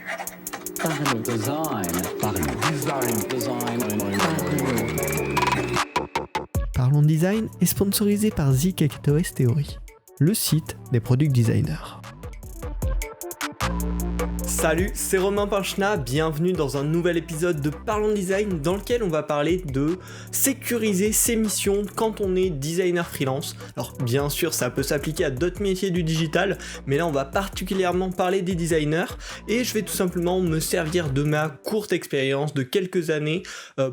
Parlons. Design. Parlons Design est sponsorisé par The Cactus Theory, le site des product designers. Salut, c'est Romain Pinchna, bienvenue dans un nouvel épisode de Parlons Design dans lequel on va parler de sécuriser ses missions quand on est designer freelance. Alors bien sûr ça peut s'appliquer à d'autres métiers du digital, mais là on va particulièrement parler des designers et je vais tout simplement me servir de ma courte expérience de quelques années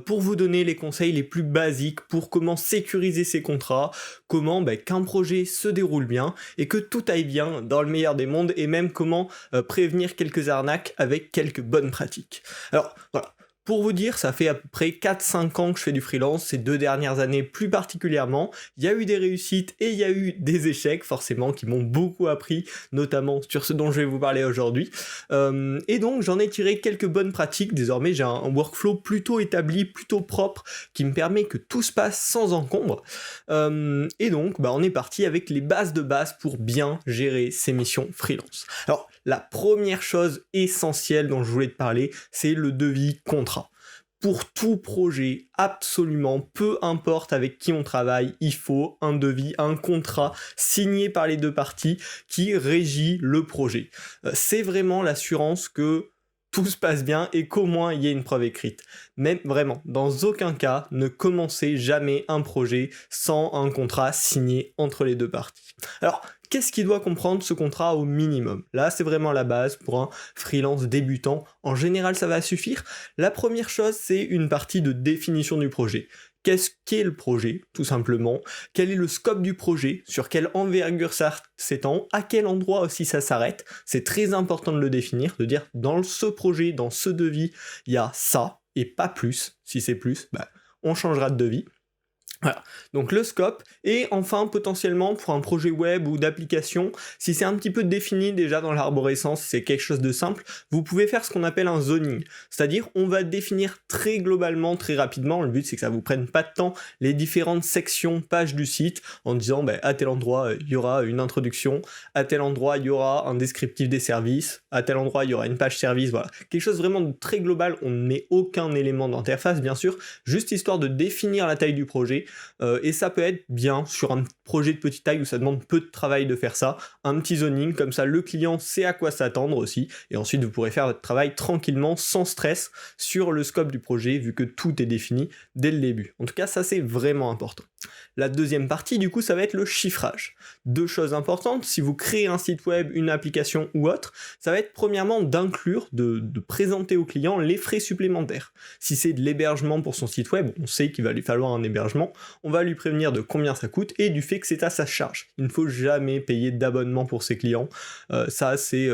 pour vous donner les conseils les plus basiques pour comment sécuriser ses contrats, comment qu'un projet se déroule bien et que tout aille bien dans le meilleur des mondes et même comment prévenir quelques arnaques avec quelques bonnes pratiques. Alors voilà, pour vous dire, ça fait à peu près 4-5 ans que je fais du freelance, ces 2 dernières années plus particulièrement. Il y a eu des réussites et il y a eu des échecs forcément qui m'ont beaucoup appris, notamment sur ce dont je vais vous parler aujourd'hui. Et donc j'en ai tiré quelques bonnes pratiques. Désormais j'ai un workflow plutôt établi, plutôt propre, qui me permet que tout se passe sans encombre. Et donc on est parti avec les bases de base pour bien gérer ses missions freelance. Alors la première chose essentielle dont je voulais te parler, c'est le devis contrat. Pour tout projet, absolument, peu importe avec qui on travaille, il faut un devis, un contrat signé par les deux parties qui régit le projet. C'est vraiment l'assurance que tout se passe bien et qu'au moins il y ait une preuve écrite. Mais vraiment, dans aucun cas, ne commencez jamais un projet sans un contrat signé entre les deux parties. Alors, qu'est-ce qui doit comprendre ce contrat au minimum ? Là, c'est vraiment la base pour un freelance débutant. En général, ça va suffire. La première chose, c'est une partie de définition du projet. Qu'est-ce qu'est le projet, tout simplement ? Quel est le scope du projet ? Sur quelle envergure ça s'étend ? À quel endroit aussi ça s'arrête ? C'est très important de le définir, de dire dans ce projet, dans ce devis, il y a ça et pas plus. Si c'est plus, on changera de devis. Voilà, donc le scope, et enfin potentiellement pour un projet web ou d'application, si c'est un petit peu défini déjà dans l'arborescence, si c'est quelque chose de simple, vous pouvez faire ce qu'on appelle un zoning, c'est-à-dire on va définir très globalement, très rapidement, le but c'est que ça vous prenne pas de temps, les différentes sections, pages du site, en disant à tel endroit il y aura une introduction, à tel endroit il y aura un descriptif des services, à tel endroit il y aura une page service, voilà, quelque chose vraiment de très global, on ne met aucun élément d'interface bien sûr, juste histoire de définir la taille du projet. Et ça peut être bien sur un projet de petite taille où ça demande peu de travail de faire ça, un petit zoning, comme ça le client sait à quoi s'attendre aussi, et ensuite vous pourrez faire votre travail tranquillement, sans stress, sur le scope du projet, vu que tout est défini dès le début. En tout cas, ça c'est vraiment important. La deuxième partie, du coup, ça va être le chiffrage. 2 choses importantes, si vous créez un site web, une application ou autre, ça va être premièrement d'inclure, de présenter au client les frais supplémentaires. Si c'est de l'hébergement pour son site web, on sait qu'il va lui falloir un hébergement, on va lui prévenir de combien ça coûte et du fait que c'est à sa charge. Il ne faut jamais payer d'abonnement pour ses clients. Ça, c'est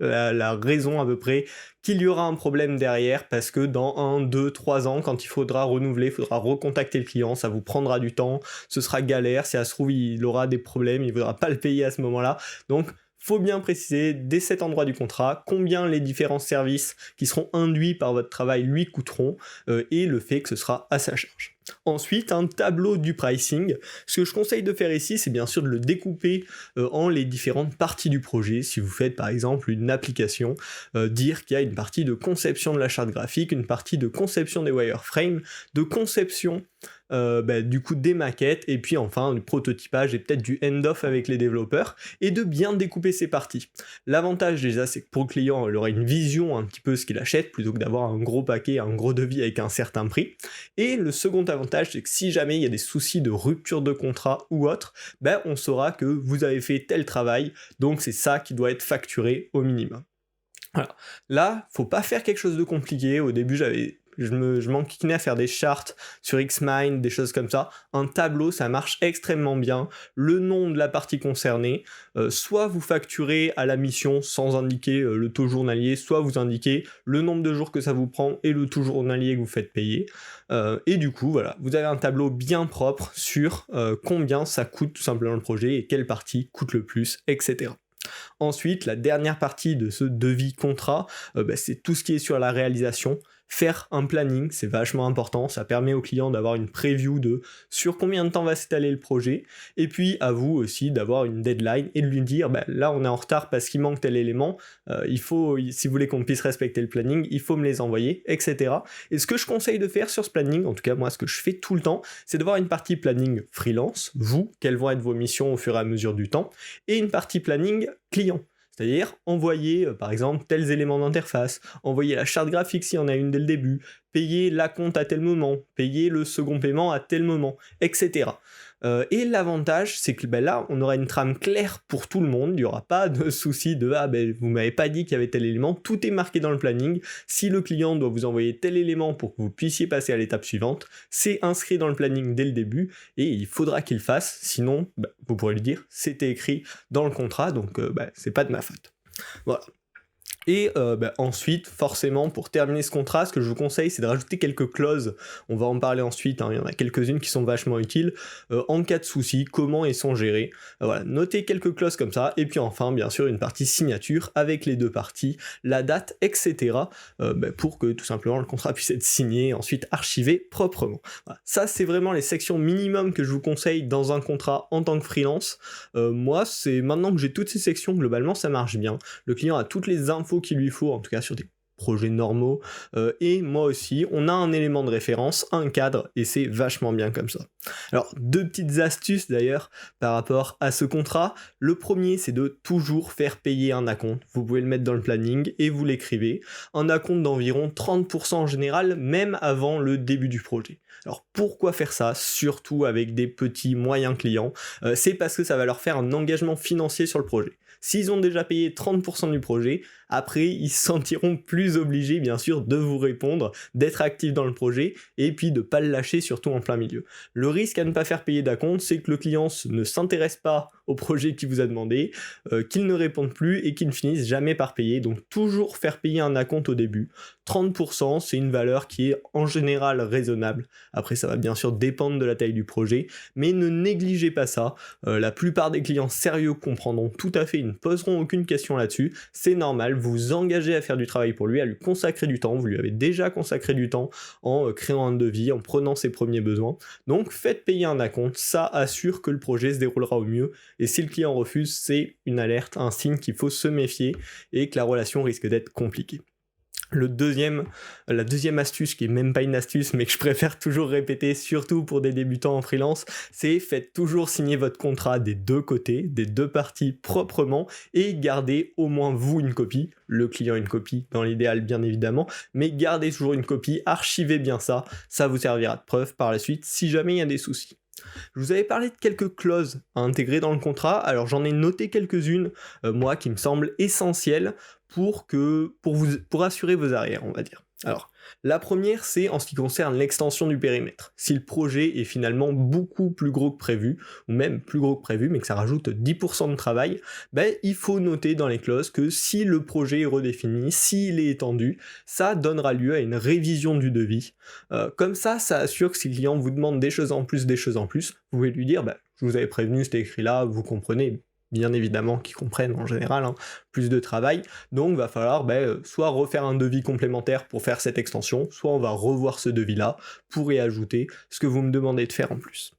la raison à peu près qu'il y aura un problème derrière, parce que dans 1, 2, 3 ans, quand il faudra renouveler, il faudra recontacter le client, ça vous prendra du temps, ce sera galère, si ça se trouve il aura des problèmes, il ne voudra pas le payer à ce moment-là. Donc faut bien préciser dès cet endroit du contrat combien les différents services qui seront induits par votre travail lui coûteront et le fait que ce sera à sa charge. Ensuite, un tableau du pricing. Ce que je conseille de faire ici, c'est bien sûr de le découper en les différentes parties du projet. Si vous faites par exemple une application, dire qu'il y a une partie de conception de la charte graphique, une partie de conception des wireframes, de conception du coup des maquettes, et puis enfin du prototypage et peut-être du end-off avec les développeurs, et de bien découper ces parties. L'avantage déjà, c'est que pour le client, il aura une vision un petit peu ce qu'il achète, plutôt que d'avoir un gros paquet, un gros devis avec un certain prix. Et le second avantage, c'est que si jamais il y a des soucis de rupture de contrat ou autre, on saura que vous avez fait tel travail, donc c'est ça qui doit être facturé au minimum. Voilà. Là, faut pas faire quelque chose de compliqué. Au début, je m'enquiquinais à faire des charts sur Xmind, des choses comme ça. Un tableau, ça marche extrêmement bien. Le nom de la partie concernée, soit vous facturez à la mission sans indiquer le taux journalier, soit vous indiquez le nombre de jours que ça vous prend et le taux journalier que vous faites payer. Et du coup, voilà, vous avez un tableau bien propre sur combien ça coûte tout simplement le projet et quelle partie coûte le plus, etc. Ensuite, la dernière partie de ce devis contrat, c'est tout ce qui est sur la réalisation. faire un planning, c'est vachement important, ça permet au client d'avoir une preview de sur combien de temps va s'étaler le projet, et puis à vous aussi d'avoir une deadline et de lui dire là on est en retard parce qu'il manque tel élément, si vous voulez qu'on puisse respecter le planning, il faut me les envoyer, etc. Et ce que je conseille de faire sur ce planning, en tout cas moi ce que je fais tout le temps, c'est d'avoir une partie planning freelance, vous, quelles vont être vos missions au fur et à mesure du temps, et une partie planning client. C'est-à-dire envoyer par exemple tels éléments d'interface, envoyer la charte graphique s'il y en a une dès le début, payer la compte à tel moment, payer le second paiement à tel moment, etc. Et l'avantage, c'est que là, on aura une trame claire pour tout le monde, il n'y aura pas de souci de vous m'avez pas dit qu'il y avait tel élément, tout est marqué dans le planning. Si le client doit vous envoyer tel élément pour que vous puissiez passer à l'étape suivante, c'est inscrit dans le planning dès le début et il faudra qu'il le fasse, sinon vous pourrez lui dire c'était écrit dans le contrat, donc c'est pas de ma faute. Voilà. Et ensuite, forcément, pour terminer ce contrat, ce que je vous conseille, c'est de rajouter quelques clauses. On va en parler ensuite, il y en a quelques-unes qui sont vachement utiles. En cas de souci, comment elles sont gérées. Voilà, notez quelques clauses comme ça. Et puis enfin, bien sûr, une partie signature avec les deux parties, la date, etc. Pour que tout simplement le contrat puisse être signé et ensuite archivé proprement. Voilà. Ça, c'est vraiment les sections minimum que je vous conseille dans un contrat en tant que freelance. Moi, c'est maintenant que j'ai toutes ces sections, globalement, ça marche bien. Le client a toutes les infos qu'il lui faut, en tout cas sur des projets normaux, et moi aussi, on a un élément de référence, un cadre, et c'est vachement bien comme ça. Alors, 2 petites astuces d'ailleurs par rapport à ce contrat. Le premier, c'est de toujours faire payer un acompte. Vous pouvez le mettre dans le planning et vous l'écrivez. Un acompte d'environ 30% en général, même avant le début du projet. Alors pourquoi faire ça, surtout avec des petits moyens clients? C'est parce que ça va leur faire un engagement financier sur le projet. S'ils ont déjà payé 30% du projet, après ils se sentiront plus obligés bien sûr de vous répondre, d'être actifs dans le projet et puis de pas le lâcher surtout en plein milieu. Le risque à ne pas faire payer d'acompte, c'est que le client ne s'intéresse pas au projet qui vous a demandé, qu'il ne réponde plus et qu'il ne finisse jamais par payer. Donc toujours faire payer un acompte au début. 30%, c'est une valeur qui est en général raisonnable. Après ça va bien sûr dépendre de la taille du projet, mais ne négligez pas ça. La plupart des clients sérieux comprendront tout à fait, ils ne poseront aucune question là-dessus. C'est normal, vous vous engagez à faire du travail pour lui, à lui consacrer du temps. Vous lui avez déjà consacré du temps en créant un devis, en prenant ses premiers besoins. Donc faites payer un acompte, ça assure que le projet se déroulera au mieux. Et si le client refuse, c'est une alerte, un signe qu'il faut se méfier et que la relation risque d'être compliquée. La deuxième astuce, qui est même pas une astuce, mais que je préfère toujours répéter, surtout pour des débutants en freelance, c'est faites toujours signer votre contrat des deux côtés, des deux parties proprement, et gardez au moins vous une copie, le client une copie, dans l'idéal bien évidemment, mais gardez toujours une copie, archivez bien ça vous servira de preuve par la suite si jamais il y a des soucis. Je vous avais parlé de quelques clauses à intégrer dans le contrat, alors j'en ai noté quelques-unes, moi, qui me semblent essentielles pour assurer vos arrières, on va dire. Alors, la première, c'est en ce qui concerne l'extension du périmètre. Si le projet est finalement beaucoup plus gros que prévu, ou même plus gros que prévu, mais que ça rajoute 10% de travail, il faut noter dans les clauses que si le projet est redéfini, s'il est étendu, ça donnera lieu à une révision du devis. Comme ça assure que si le client vous demande des choses en plus, vous pouvez lui dire, je vous avais prévenu, c'était écrit là, vous comprenez. Bien évidemment qu'ils comprennent en général, plus de travail, donc va falloir soit refaire un devis complémentaire pour faire cette extension, soit on va revoir ce devis-là pour y ajouter ce que vous me demandez de faire en plus.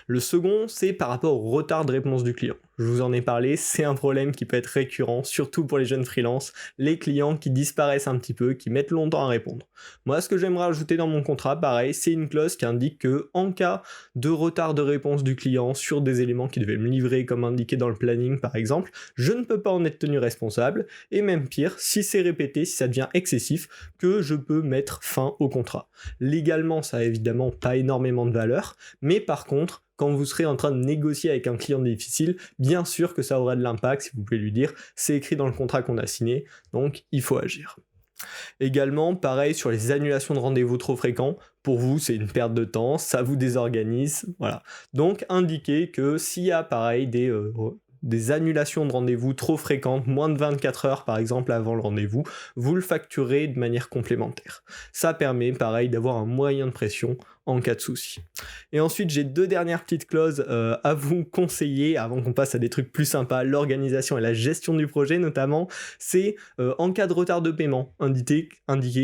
Le second, c'est par rapport au retard de réponse du client. Je vous en ai parlé, c'est un problème qui peut être récurrent, surtout pour les jeunes freelances, les clients qui disparaissent un petit peu, qui mettent longtemps à répondre. Moi, ce que j'aimerais ajouter dans mon contrat, pareil, c'est une clause qui indique que, en cas de retard de réponse du client sur des éléments qui devaient me livrer comme indiqué dans le planning par exemple, je ne peux pas en être tenu responsable, et même pire, si c'est répété, si ça devient excessif, que je peux mettre fin au contrat. Légalement, ça a évidemment pas énormément de valeur, mais par contre, quand vous serez en train de négocier avec un client difficile, bien sûr que ça aura de l'impact, si vous pouvez lui dire, c'est écrit dans le contrat qu'on a signé, donc il faut agir. Également, pareil sur les annulations de rendez-vous trop fréquents, pour vous c'est une perte de temps, ça vous désorganise, voilà. Donc indiquez que s'il y a pareil des annulations de rendez-vous trop fréquentes, moins de 24 heures par exemple avant le rendez-vous, vous le facturez de manière complémentaire. Ça permet pareil d'avoir un moyen de pression en cas de souci. Et ensuite, j'ai 2 dernières petites clauses à vous conseiller avant qu'on passe à des trucs plus sympas, l'organisation et la gestion du projet notamment. C'est en cas de retard de paiement, indiquer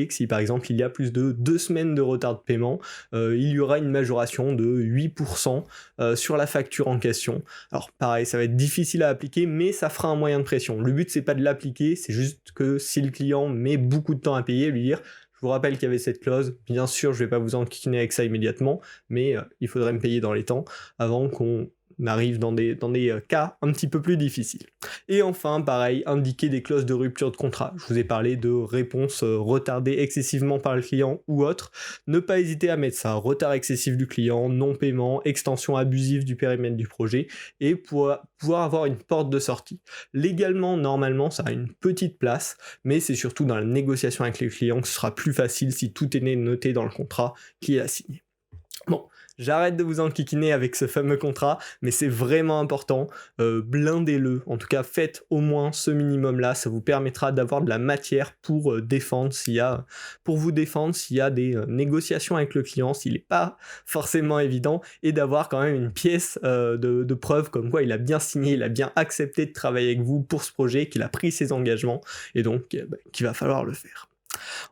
que si par exemple il y a plus de 2 semaines de retard de paiement, il y aura une majoration de 8% sur la facture en question. Alors pareil, ça va être difficile à appliquer, mais ça fera un moyen de pression. Le but c'est pas de l'appliquer, c'est juste que si le client met beaucoup de temps à payer, lui dire je vous rappelle qu'il y avait cette clause, bien sûr je vais pas vous enquiquiner avec ça immédiatement, mais il faudrait me payer dans les temps avant qu'on arrive dans des cas un petit peu plus difficiles. Et enfin, pareil, indiquer des clauses de rupture de contrat. Je vous ai parlé de réponses retardées excessivement par le client ou autre. Ne pas hésiter à mettre ça, retard excessif du client, non-paiement, extension abusive du périmètre du projet, et pour pouvoir avoir une porte de sortie. Légalement, normalement, ça a une petite place, mais c'est surtout dans la négociation avec les clients que ce sera plus facile si tout est noté dans le contrat qui est assigné. Bon, j'arrête de vous enquiquiner avec ce fameux contrat, mais c'est vraiment important, blindez-le, en tout cas faites au moins ce minimum-là, ça vous permettra d'avoir de la matière pour vous défendre s'il y a des négociations avec le client, s'il n'est pas forcément évident, et d'avoir quand même une pièce de preuve comme quoi il a bien signé, il a bien accepté de travailler avec vous pour ce projet, qu'il a pris ses engagements, et donc qu'il va falloir le faire.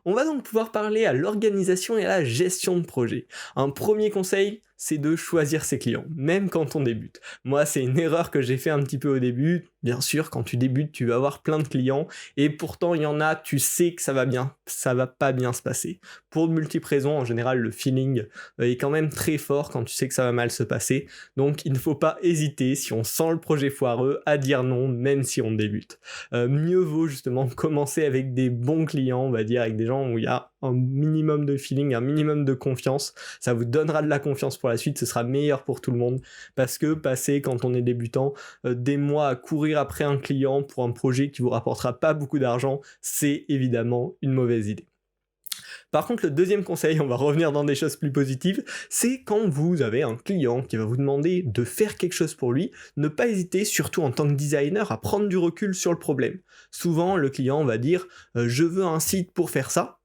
On va donc pouvoir parler à l'organisation et à la gestion de projet. Un premier conseil, c'est de choisir ses clients, même quand on débute. Moi, c'est une erreur que j'ai fait un petit peu au début. Bien sûr, quand tu débutes, tu vas avoir plein de clients, et pourtant, il y en a, tu sais que ça va pas bien se passer. Pour de multiples raisons, en général, le feeling est quand même très fort quand tu sais que ça va mal se passer. Donc, il ne faut pas hésiter, si on sent le projet foireux, à dire non, même si on débute. Mieux vaut justement commencer avec des bons clients, on va dire, avec des gens où il y a un minimum de feeling, un minimum de confiance. Ça vous donnera de la confiance pour la suite, ce sera meilleur pour tout le monde, parce que passer, quand on est débutant, des mois à courir après un client pour un projet qui vous rapportera pas beaucoup d'argent, c'est évidemment une mauvaise idée. Par contre, le deuxième conseil, on va revenir dans des choses plus positives, c'est quand vous avez un client qui va vous demander de faire quelque chose pour lui, ne pas hésiter, surtout en tant que designer, à prendre du recul sur le problème. Souvent, le client va dire « je veux un site pour faire ça ».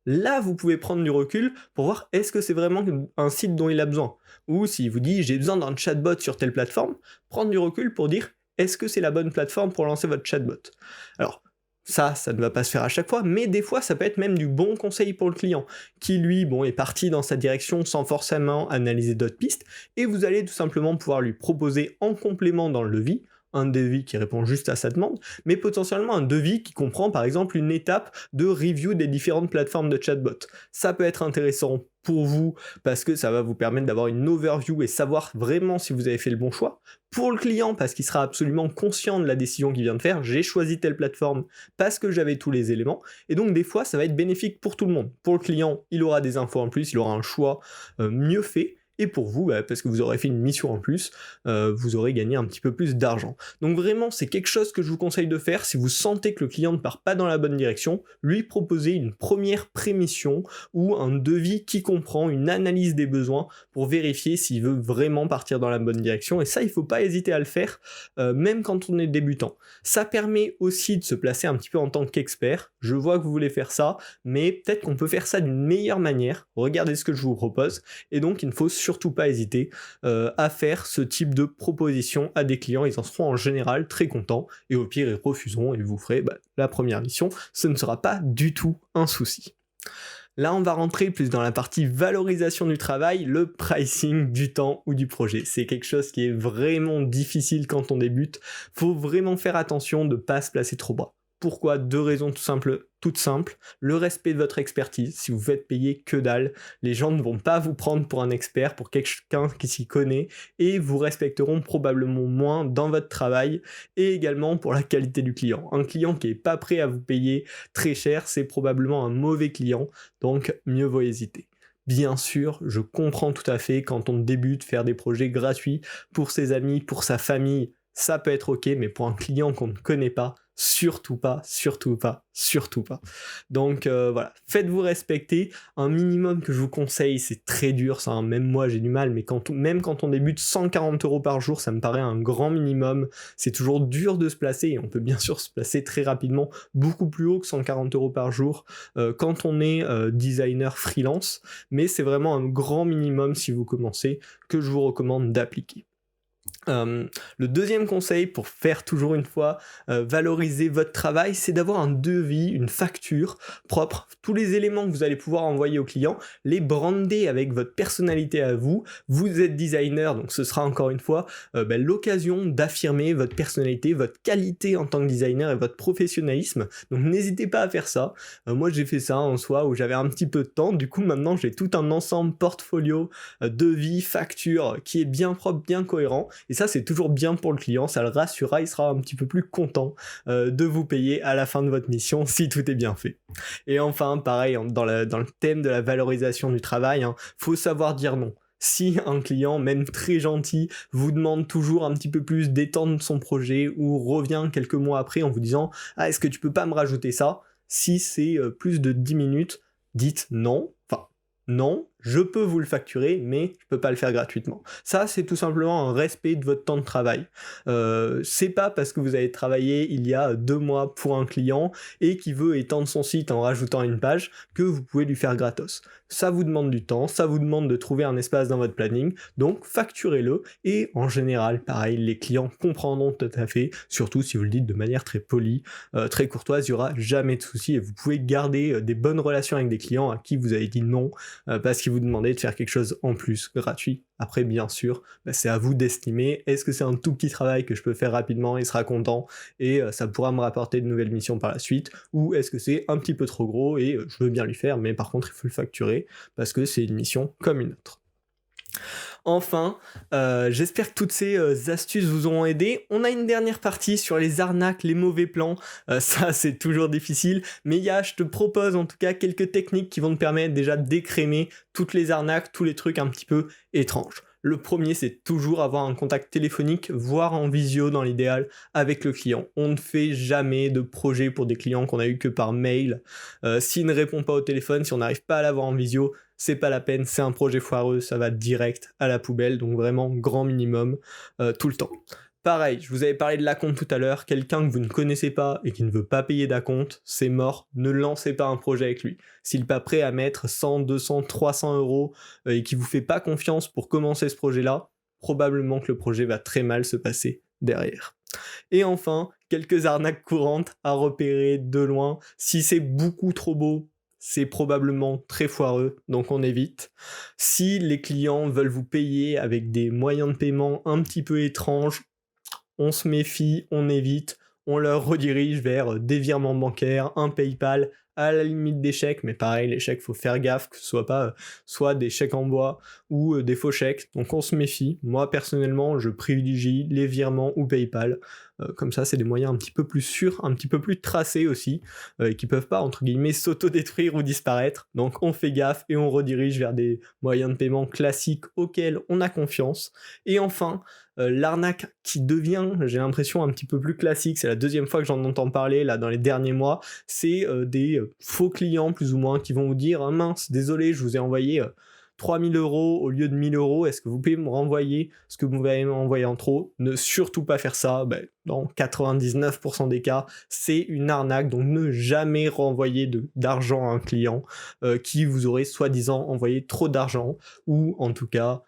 Là, vous pouvez prendre du recul pour voir est-ce que c'est vraiment un site dont il a besoin. Ou s'il vous dit j'ai besoin d'un chatbot sur telle plateforme, prendre du recul pour dire est-ce que c'est la bonne plateforme pour lancer votre chatbot. Alors, ça ne va pas se faire à chaque fois, mais des fois ça peut être même du bon conseil pour le client, qui lui, est parti dans sa direction sans forcément analyser d'autres pistes, et vous allez tout simplement pouvoir lui proposer en complément dans le devis, un devis qui répond juste à sa demande, mais potentiellement un devis qui comprend par exemple une étape de review des différentes plateformes de chatbot. Ça peut être intéressant pour vous parce que ça va vous permettre d'avoir une overview et savoir vraiment si vous avez fait le bon choix. Pour le client, parce qu'il sera absolument conscient de la décision qu'il vient de faire, j'ai choisi telle plateforme parce que j'avais tous les éléments, et donc des fois ça va être bénéfique pour tout le monde. Pour le client, il aura des infos en plus, il aura un choix mieux fait, et pour vous, parce que vous aurez fait une mission en plus, vous aurez gagné un petit peu plus d'argent. Donc vraiment, c'est quelque chose que je vous conseille de faire. Si vous sentez que le client ne part pas dans la bonne direction, lui proposer une première prémission ou un devis qui comprend une analyse des besoins pour vérifier s'il veut vraiment partir dans la bonne direction. Et ça, il ne faut pas hésiter à le faire, même quand on est débutant. Ça permet aussi de se placer un petit peu en tant qu'expert. Je vois que vous voulez faire ça, mais peut-être qu'on peut faire ça d'une meilleure manière. Regardez ce que je vous propose. Et donc, il ne faut surtout pas hésiter à faire ce type de proposition à des clients. Ils en seront en général très contents, et au pire ils refuseront et vous ferez la première mission. Ce ne sera pas du tout un souci. Là, on va rentrer plus dans la partie valorisation du travail, le pricing du temps ou du projet. C'est quelque chose qui est vraiment difficile quand on débute. Faut vraiment faire attention de ne pas se placer trop bas. Pourquoi? 2 raisons toutes simples. Le respect de votre expertise. Si vous faites payer que dalle, les gens ne vont pas vous prendre pour un expert, pour quelqu'un qui s'y connaît, et vous respecteront probablement moins dans votre travail, et également pour la qualité du client. Un client qui n'est pas prêt à vous payer très cher, c'est probablement un mauvais client, donc mieux vaut hésiter. Bien sûr, je comprends tout à fait quand on débute faire des projets gratuits pour ses amis, pour sa famille, ça peut être ok, mais pour un client qu'on ne connaît pas, surtout pas, surtout pas, surtout pas. Donc voilà, faites-vous respecter. Un minimum que je vous conseille, c'est très dur, ça, hein. Même moi j'ai du mal, mais même quand on débute 140 € par jour, ça me paraît un grand minimum. C'est toujours dur de se placer, et on peut bien sûr se placer très rapidement, beaucoup plus haut que 140 € par jour quand on est designer freelance, mais c'est vraiment un grand minimum si vous commencez que je vous recommande d'appliquer. Le deuxième conseil pour faire toujours une fois valoriser votre travail, c'est d'avoir un devis, une facture propre, tous les éléments que vous allez pouvoir envoyer au client, les brander avec votre personnalité à vous. Vous êtes designer, donc ce sera encore une fois l'occasion d'affirmer votre personnalité, votre qualité en tant que designer et votre professionnalisme, donc n'hésitez pas à faire ça. Moi j'ai fait ça en soi où j'avais un petit peu de temps, du coup maintenant j'ai tout un ensemble portfolio, devis, facture qui est bien propre, bien cohérent. Et ça, c'est toujours bien pour le client, ça le rassurera, il sera un petit peu plus content de vous payer à la fin de votre mission si tout est bien fait. Et enfin, pareil, dans le thème de la valorisation du travail, faut savoir dire non. Si un client, même très gentil, vous demande toujours un petit peu plus d'étendre son projet ou revient quelques mois après en vous disant « Ah, est-ce que tu peux pas me rajouter ça ?» Si c'est plus de 10 minutes, dites non. Enfin, non, je peux vous le facturer, mais je peux pas le faire gratuitement. Ça, c'est tout simplement un respect de votre temps de travail. C'est pas parce que vous avez travaillé il y a 2 mois pour un client et qui veut étendre son site en rajoutant une page que vous pouvez lui faire gratos. Ça vous demande du temps, ça vous demande de trouver un espace dans votre planning, donc facturez-le, et en général, pareil, les clients comprendront tout à fait, surtout si vous le dites de manière très polie, très courtoise, il n'y aura jamais de souci, et vous pouvez garder des bonnes relations avec des clients à qui vous avez dit non, parce qu'ils vous demandaient de faire quelque chose en plus, gratuit. Après, bien sûr, c'est à vous d'estimer, est-ce que c'est un tout petit travail que je peux faire rapidement, il sera content, et ça pourra me rapporter de nouvelles missions par la suite, ou est-ce que c'est un petit peu trop gros, et je veux bien lui faire, mais par contre, il faut le facturer, parce que c'est une mission comme une autre. Enfin, j'espère que toutes ces astuces vous auront aidé. On a une dernière partie sur les arnaques, les mauvais plans. Ça, c'est toujours difficile. Mais je te propose en tout cas quelques techniques qui vont te permettre déjà d'écrémer toutes les arnaques, tous les trucs un petit peu étranges. Le premier, c'est toujours avoir un contact téléphonique, voire en visio dans l'idéal, avec le client. On ne fait jamais de projet pour des clients qu'on a eu que par mail. S'il ne répond pas au téléphone, si on n'arrive pas à l'avoir en visio, c'est pas la peine, c'est un projet foireux, ça va direct à la poubelle, donc vraiment grand minimum tout le temps. Pareil, je vous avais parlé de l'acompte tout à l'heure, quelqu'un que vous ne connaissez pas et qui ne veut pas payer d'acompte, c'est mort, ne lancez pas un projet avec lui. S'il n'est pas prêt à mettre 100, 200, 300 € et qui vous fait pas confiance pour commencer ce projet-là, probablement que le projet va très mal se passer derrière. Et enfin, quelques arnaques courantes à repérer de loin. Si c'est beaucoup trop beau, c'est probablement très foireux, donc on évite. Si les clients veulent vous payer avec des moyens de paiement un petit peu étranges, on se méfie, on évite, on leur redirige vers des virements bancaires, un PayPal, à la limite des chèques, mais pareil, les chèques, faut faire gaffe que ce soit pas soit des chèques en bois ou des faux chèques, donc on se méfie. Moi, personnellement, je privilégie les virements ou PayPal. Comme ça, c'est des moyens un petit peu plus sûrs, un petit peu plus tracés aussi, qui peuvent pas, entre guillemets, s'auto-détruire ou disparaître. Donc on fait gaffe et on redirige vers des moyens de paiement classiques auxquels on a confiance. Et enfin, l'arnaque qui devient, j'ai l'impression, un petit peu plus classique, c'est la deuxième fois que j'en entends parler là dans les derniers mois, c'est des faux clients plus ou moins qui vont vous dire « Ah mince, désolé, je vous ai envoyé 3000 € au lieu de 1000 €, est-ce que vous pouvez me renvoyer ce que vous m'avez envoyé en trop ?» Ne surtout pas faire ça, dans 99% des cas, c'est une arnaque, donc ne jamais renvoyer d'argent à un client qui vous aurait soi-disant envoyé trop d'argent, ou en tout cas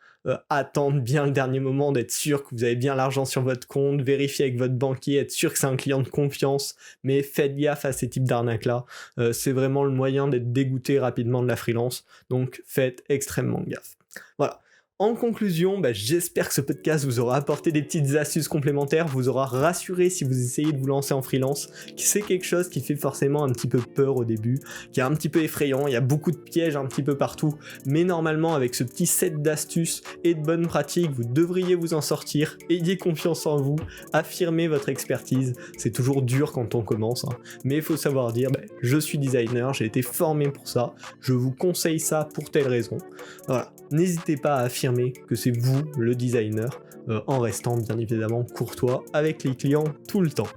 attendre bien le dernier moment, d'être sûr que vous avez bien l'argent sur votre compte, vérifier avec votre banquier, être sûr que c'est un client de confiance, mais faites gaffe à ces types d'arnaques-là, c'est vraiment le moyen d'être dégoûté rapidement de la freelance, donc faites extrêmement gaffe. Voilà. En conclusion, j'espère que ce podcast vous aura apporté des petites astuces complémentaires, vous aura rassuré si vous essayez de vous lancer en freelance, qui c'est quelque chose qui fait forcément un petit peu peur au début, qui est un petit peu effrayant, il y a beaucoup de pièges un petit peu partout, mais normalement avec ce petit set d'astuces et de bonnes pratiques, vous devriez vous en sortir, ayez confiance en vous, affirmez votre expertise, c'est toujours dur quand on commence, mais il faut savoir dire, je suis designer, j'ai été formé pour ça, je vous conseille ça pour telle raison, voilà. N'hésitez pas à affirmer que c'est vous le designer, en restant bien évidemment courtois avec les clients tout le temps.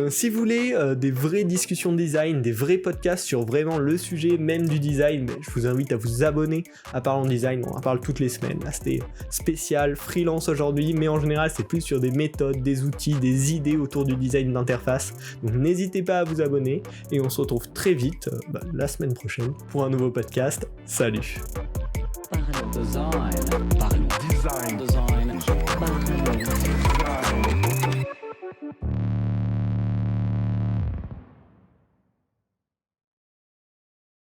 Si vous voulez des vraies discussions design, des vrais podcasts sur vraiment le sujet même du design, je vous invite à vous abonner à Parlons Design, on en parle toutes les semaines. Là c'était spécial, freelance aujourd'hui, mais en général c'est plus sur des méthodes, des outils, des idées autour du design d'interface. Donc n'hésitez pas à vous abonner et on se retrouve très vite la semaine prochaine pour un nouveau podcast. Salut. Parlons design. Parlons design. Parlons design.